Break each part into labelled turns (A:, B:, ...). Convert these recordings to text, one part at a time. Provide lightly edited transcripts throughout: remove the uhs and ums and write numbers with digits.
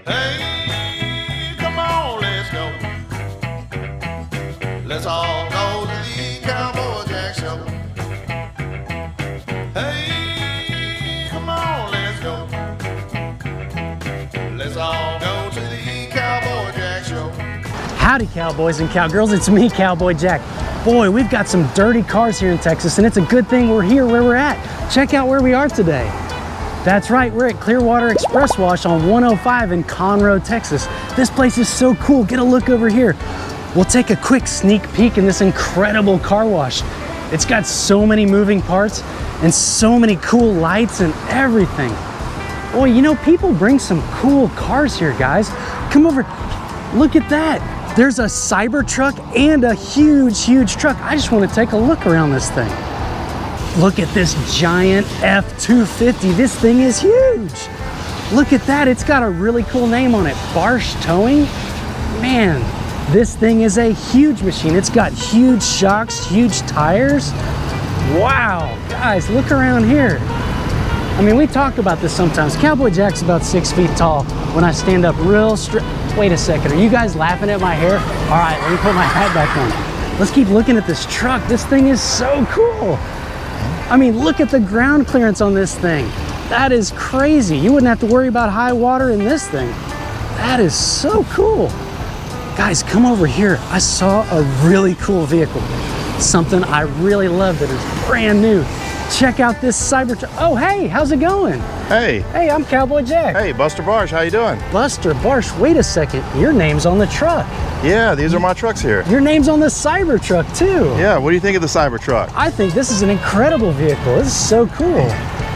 A: Hey, come on, let's go. Let's all go to the Cowboy Jack show. Hey, come on, let's go. Let's all go to the Cowboy Jack show.
B: Howdy, cowboys and cowgirls. It's me, Cowboy Jack. Boy, we've got some dirty cars here in Texas, and it's a good thing we're here where we're at. Check out where we are today. That's right, we're at Clearwater Express Wash on 105 in Conroe, Texas. This place is so cool. Get a look over here. We'll take a quick sneak peek in this incredible car wash. It's got so many moving parts and so many cool lights and everything. Boy, you know, people bring some cool cars here, guys. Come over, look at that. There's a Cybertruck and a huge truck. I just want to take a look around this thing. Look at this giant F-250. This thing is huge. Look at that. It's got a really cool name on it. Barsh Towing. Man, this thing is a huge machine. It's got huge shocks, huge tires. Wow, guys, look around here. I mean, we talk about this sometimes. Cowboy Jack's about 6 feet tall when I stand up real straight. Wait a second, are you guys laughing at my hair? All right, let me put my hat back on. Let's keep looking at this truck. This thing is so cool. I mean, look at the ground clearance on this thing. That is crazy. You wouldn't have to worry about high water in this thing. That is so cool. Guys, come over here. I saw a really cool vehicle. Something I really love that is brand new. Check out this Cybertruck. Oh, hey, how's it going?
C: Hey.
B: Hey, I'm Cowboy Jack.
C: Hey, Buster Barsh, how you doing?
B: Buster Barsh, wait a second. Your name's on the truck.
C: Yeah, these are my trucks here.
B: Your name's on the Cybertruck too.
C: Yeah, what do you think of the Cybertruck?
B: I think this is an incredible vehicle. This is so cool.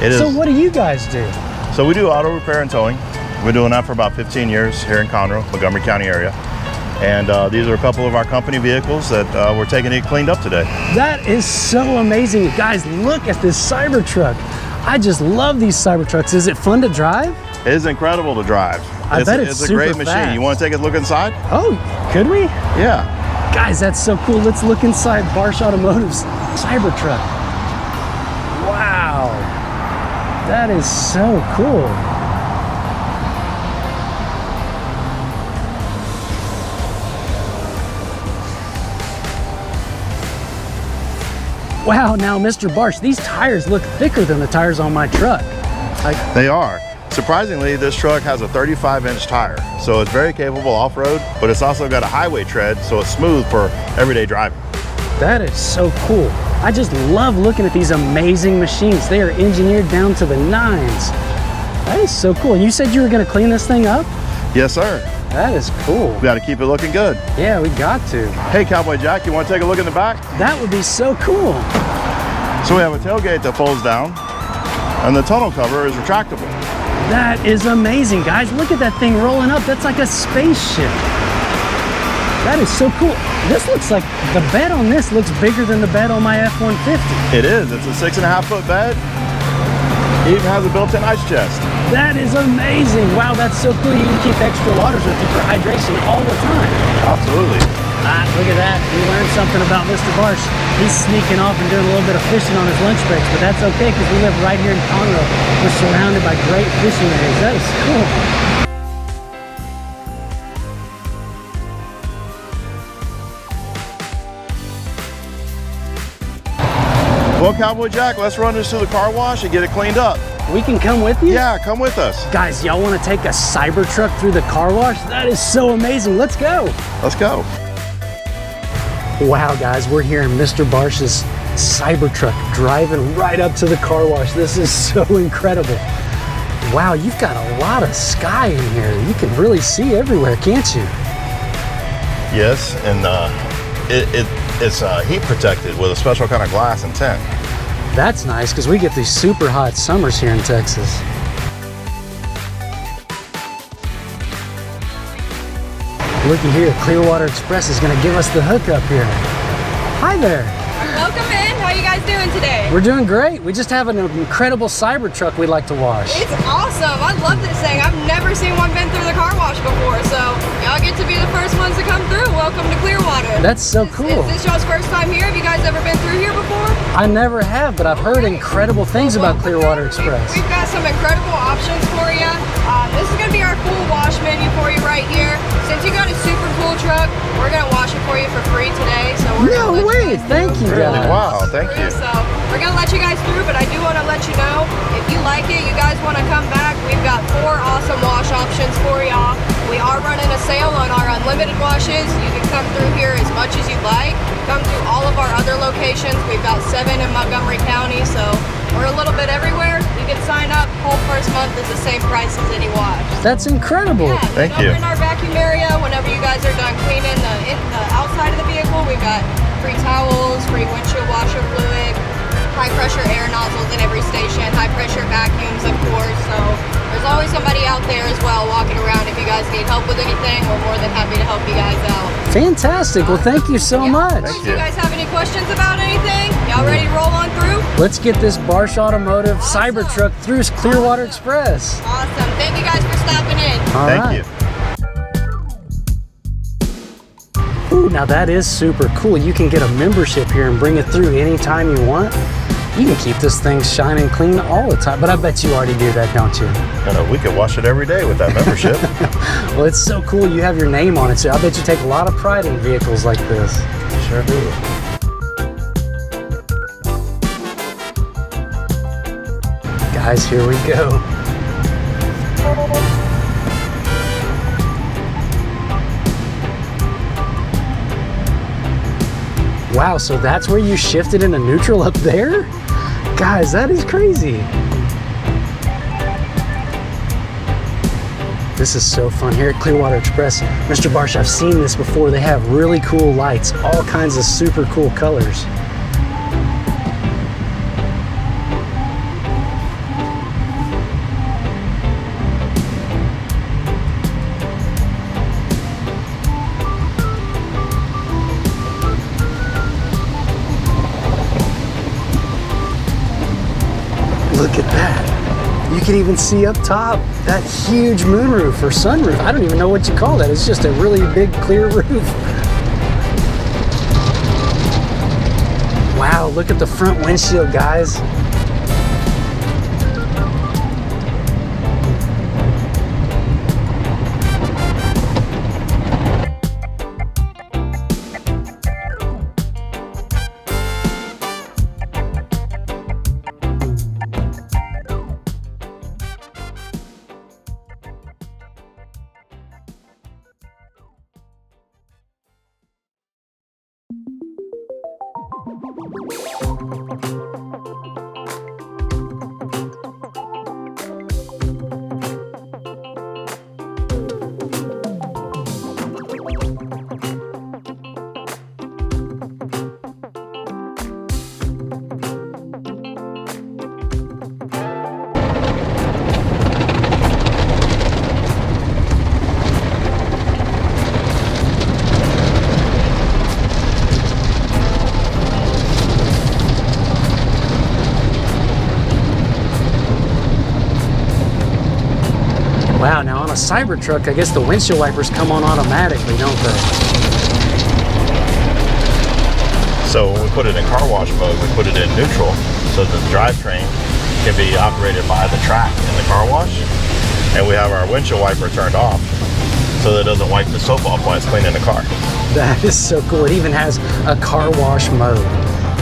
C: It is.
B: So what do you guys do?
C: So we do auto repair and towing. We're doing that for about 15 years here in Conroe, Montgomery County area. And these are a couple of our company vehicles that we're taking it cleaned up today.
B: That is so amazing. Guys, look at this Cybertruck. I just love these Cybertrucks. Is it fun to drive?
C: It is incredible to drive.
B: I bet it's
C: a great
B: super
C: machine.
B: fast.
C: You want to take a look inside?
B: Oh, could we?
C: Yeah.
B: Guys, that's so cool. Let's look inside Barsh Automotive's Cybertruck. Wow. That is so cool. Wow, now Mr. Barsh, these tires look thicker than the tires on my truck.
C: They are. Surprisingly, this truck has a 35-inch tire, so it's very capable off-road, but it's also got a highway tread, so it's smooth for everyday driving.
B: That is so cool. I just love looking at these amazing machines. They are engineered down to the nines. That is so cool. And you said you were going to clean this thing up?
C: Yes, sir.
B: That is cool.
C: We got to keep it looking good.
B: Yeah, we got to.
C: Hey, Cowboy Jack, you want to take a look in the back?
B: That would be so cool.
C: So we have a tailgate that folds down, and the tonneau cover is retractable.
B: That is amazing, guys. Look at that thing rolling up. That's like a spaceship. That is so cool. This looks like, the bed on this looks bigger than the bed on my F-150.
C: It is. It's a 6.5-foot bed. It even has a built-in ice chest.
B: That is amazing. Wow, that's so cool. You can keep extra waters with you for hydration all the time.
C: Absolutely.
B: Look at that. We learned something about Mr. Barsh. He's sneaking off and doing a little bit of fishing on his lunch breaks, but that's okay because we live right here in Conroe. We're surrounded by great fishing areas. That is cool.
C: Well, Cowboy Jack, let's run this through the car wash and get it cleaned up.
B: We can come with you?
C: Yeah, come with us.
B: Guys, y'all want to take a Cybertruck through the car wash? That is so amazing. Let's go.
C: Let's go.
B: Wow, guys, we're here in Mr. Barsh's Cybertruck, driving right up to the car wash. This is so incredible. Wow, you've got a lot of sky in here. You can really see everywhere, can't you?
C: Yes, and it's heat protected with a special kind of glass and tint.
B: That's nice because we get these super hot summers here in Texas. Looky here, Clearwater Express is going to give us the hookup here. Hi there.
D: Welcome in. How are you guys doing today?
B: We're doing great. We just have an incredible Cybertruck we'd like to wash.
D: It's awesome. I love this thing. I've never seen one been through the car wash before, so y'all get to be the first ones to come through. Welcome to Clearwater.
B: That's so cool.
D: Is this y'all's first time here? Have you guys ever been through here before?
B: I never have, but I've heard incredible things about Clearwater Express.
D: We've got some incredible options for you. This is going to be our full wash menu
B: great. Thank you guys.
C: Wow, thank you.
D: So we're gonna let you guys through, but I do want to let you know, if you like it, you guys want to come back, we've got 4 awesome wash options for y'all. We are running a sale on our unlimited washes. You can come through here as much as you'd like. Come through all of our other locations. We've got 7 in Montgomery County, so we're a little bit everywhere. You can sign up. Whole first month is the same price as any wash.
B: That's incredible.
D: Yeah,
C: Thank you.
D: Over in our vacuum area, whenever you guys are done cleaning the outside of the vehicle, we've got free towels, free windshield washer fluid, high pressure air nozzles in every station, high pressure vacuums, of course. So there's always somebody out there as well walking around. If you guys need help with anything, we're more than happy to help you guys out.
B: Fantastic. Well, thank you so much.
C: Thank
D: Do you guys have any questions about anything? Y'all ready to roll on through?
B: Let's get this Barsh Automotive Cybertruck through Clearwater Express.
D: Awesome. Thank you guys for stopping in.
B: All
C: Thank
B: right.
C: you.
B: Ooh, now that is super cool. You can get a membership here and bring it through anytime you want. You can keep this thing shining clean all the time, but I bet you already do that, don't you?
C: We could wash it every day with that membership.
B: Well, it's so cool. You have your name on it, so I bet you take a lot of pride in vehicles like this.
C: Sure do.
B: Guys, here we go. Wow, so that's where you shifted into neutral up there? Guys, that is crazy. This is so fun here at Clearwater Express. Mr. Barsh, I've seen this before. They have really cool lights, all kinds of super cool colors. Look at that. You can even see up top that huge moonroof or sunroof. I don't even know what you call that. It's just a really big clear roof. Wow, look at the front windshield, guys. Wow, now on a Cybertruck, I guess the windshield wipers come on automatically, don't they?
C: So when we put it in car wash mode, we put it in neutral so the drivetrain can be operated by the track in the car wash. And we have our windshield wiper turned off so that it doesn't wipe the soap off while it's cleaning the car.
B: That is so cool. It even has a car wash mode.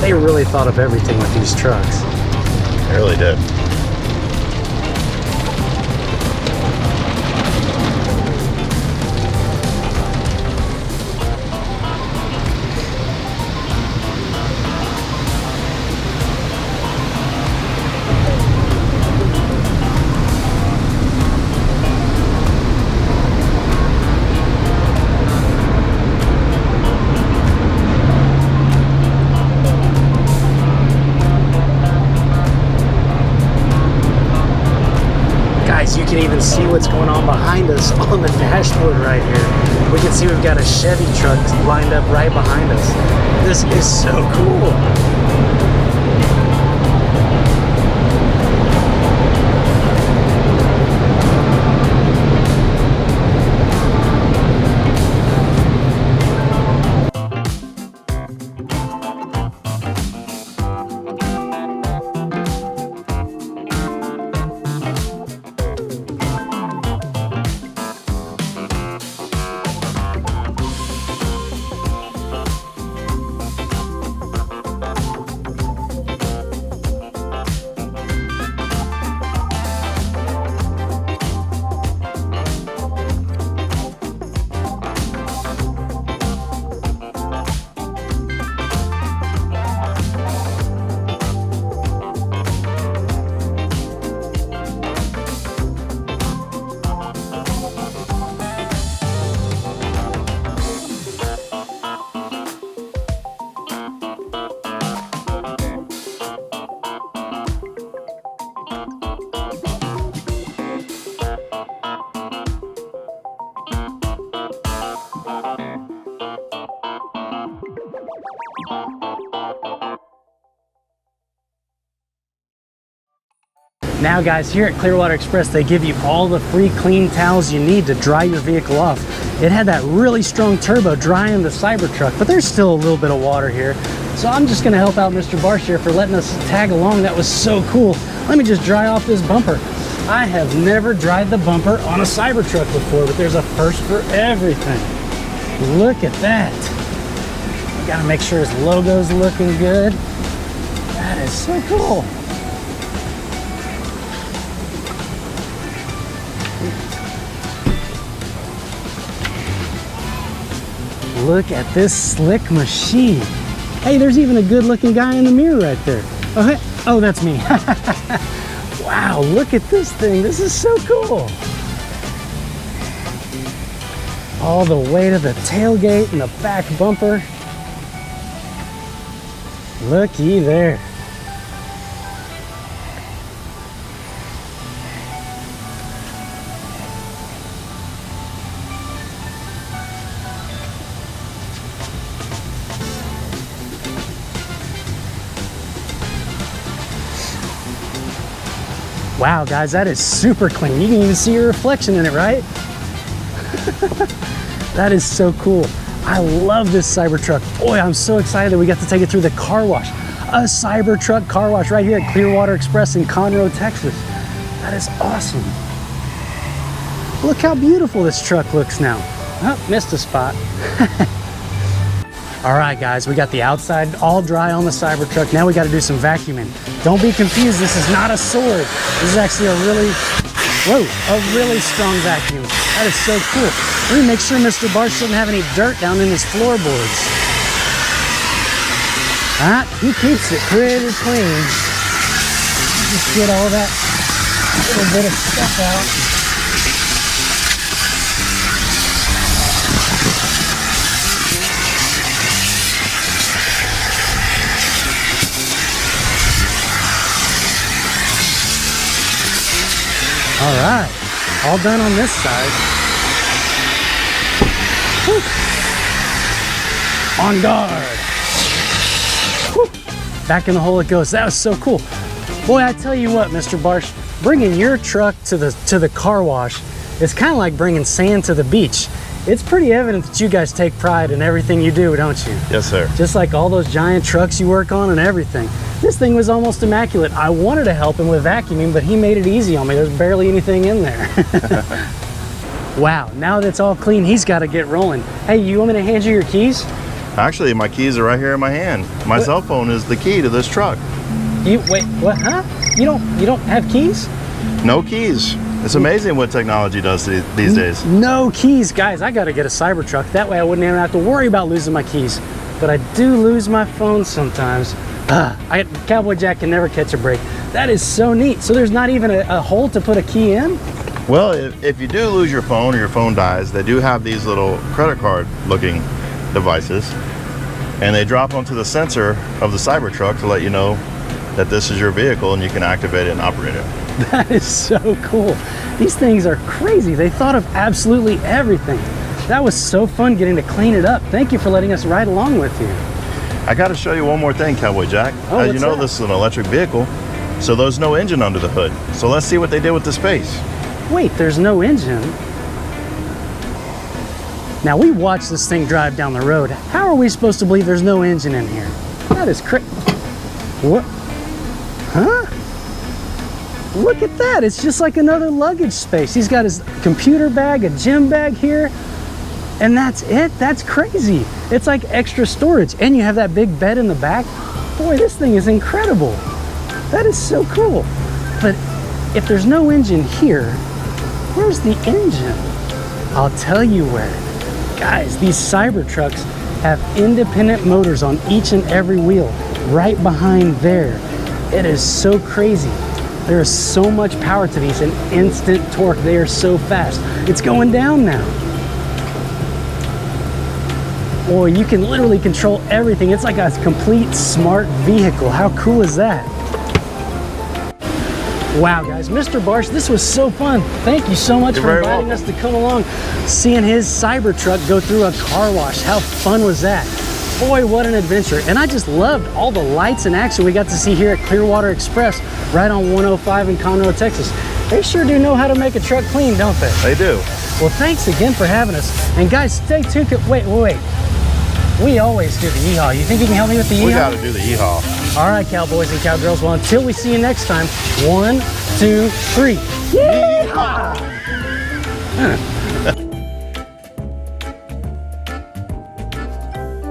B: They really thought of everything with these trucks.
C: It really did.
B: You can even see what's going on behind us on the dashboard right here. We can see we've got a Chevy truck lined up right behind us. This is so cool. Now guys, here at Clearwater Express, they give you all the free clean towels you need to dry your vehicle off. It had that really strong turbo drying the Cybertruck, but there's still a little bit of water here. So I'm just gonna help out Mr. Barsh here for letting us tag along. That was so cool. Let me just dry off this bumper. I have never dried the bumper on a Cybertruck before, but there's a first for everything. Look at that. Gotta make sure his logo's looking good. That is so cool. Look at this slick machine. Hey, there's even a good looking guy in the mirror right there. Oh, hey. Oh, that's me. Wow, look at this thing. This is so cool. All the way to the tailgate and the back bumper. Looky there. Wow, guys, that is super clean. You can even see your reflection in it, right? That is so cool. I love this Cybertruck. Boy, I'm so excited that we got to take it through the car wash. A Cybertruck car wash right here at Clearwater Express in Conroe, Texas. That is awesome. Look how beautiful this truck looks now. Oh, missed a spot. All right, guys, we got the outside all dry on the Cybertruck. Now we got to do some vacuuming. Don't be confused. This is not a sword. This is actually a really strong vacuum. That is so cool. Let me make sure Mr. Barsh doesn't have any dirt down in his floorboards. He keeps it pretty clean. Just get all that little bit of stuff out. All right, all done on this side. Whew. On guard. Whew. Back in the hole it goes. That was so cool. Boy, I tell you what, Mr. Barsh, bringing your truck to the car wash is kind of like bringing sand to the beach. It's pretty evident that you guys take pride in everything you do, don't you?
C: Yes, sir.
B: Just like all those giant trucks you work on and everything. This thing was almost immaculate. I wanted to help him with vacuuming, but he made it easy on me. There's barely anything in there. Wow, now that it's all clean, he's got to get rolling. Hey, you want me to hand you your keys?
C: Actually, my keys are right here in my hand. My cell phone is the key to this truck.
B: Wait, what, huh? You don't have keys?
C: No keys. It's amazing what technology does these days.
B: No keys, guys. I got to get a Cybertruck. That way I wouldn't even have to worry about losing my keys. But I do lose my phone sometimes. Cowboy Jack can never catch a break. That is so neat. So there's not even a hole to put a key in?
C: Well, if you do lose your phone or your phone dies, they do have these little credit card looking devices, and they drop onto the sensor of the Cybertruck to let you know that this is your vehicle and you can activate it and operate it.
B: That is so cool. These things are crazy. They thought of absolutely everything. That was so fun getting to clean it up. Thank you for letting us ride along with you.
C: I got to show you one more thing, Cowboy Jack.
B: Oh,
C: as you know,
B: that?
C: this is an electric vehicle, so there's no engine under the hood. So let's see what they did with the space.
B: Wait, there's no engine? Now we watched this thing drive down the road. How are we supposed to believe there's no engine in here? That is crazy. What? Huh? Look at that. It's just like another luggage space. He's got his computer bag, a gym bag here, and that's it? That's crazy. It's like extra storage. And you have that big bed in the back. Boy, this thing is incredible. That is so cool. But if there's no engine here, where's the engine? I'll tell you where. Guys, these Cybertrucks have independent motors on each and every wheel, right behind there. It is so crazy. There is so much power to these and instant torque. They are so fast. It's going down now. Boy, you can literally control everything. It's like a complete smart vehicle. How cool is that? Wow, guys, Mr. Barsh, this was so fun. Thank you so much for inviting us to come along, seeing his Cybertruck go through a car wash. How fun was that? Boy, what an adventure. And I just loved all the lights and action we got to see here at Clearwater Express right on 105 in Conroe, Texas. They sure do know how to make a truck clean, don't they?
C: They do.
B: Well, thanks again for having us. And guys, stay tuned. Wait. We always do the yeehaw. You think you can help me with the yeehaw?
C: We got to do the yeehaw.
B: All right, cowboys and cowgirls. Well, until we see you next time, 1, 2, 3. Yeehaw!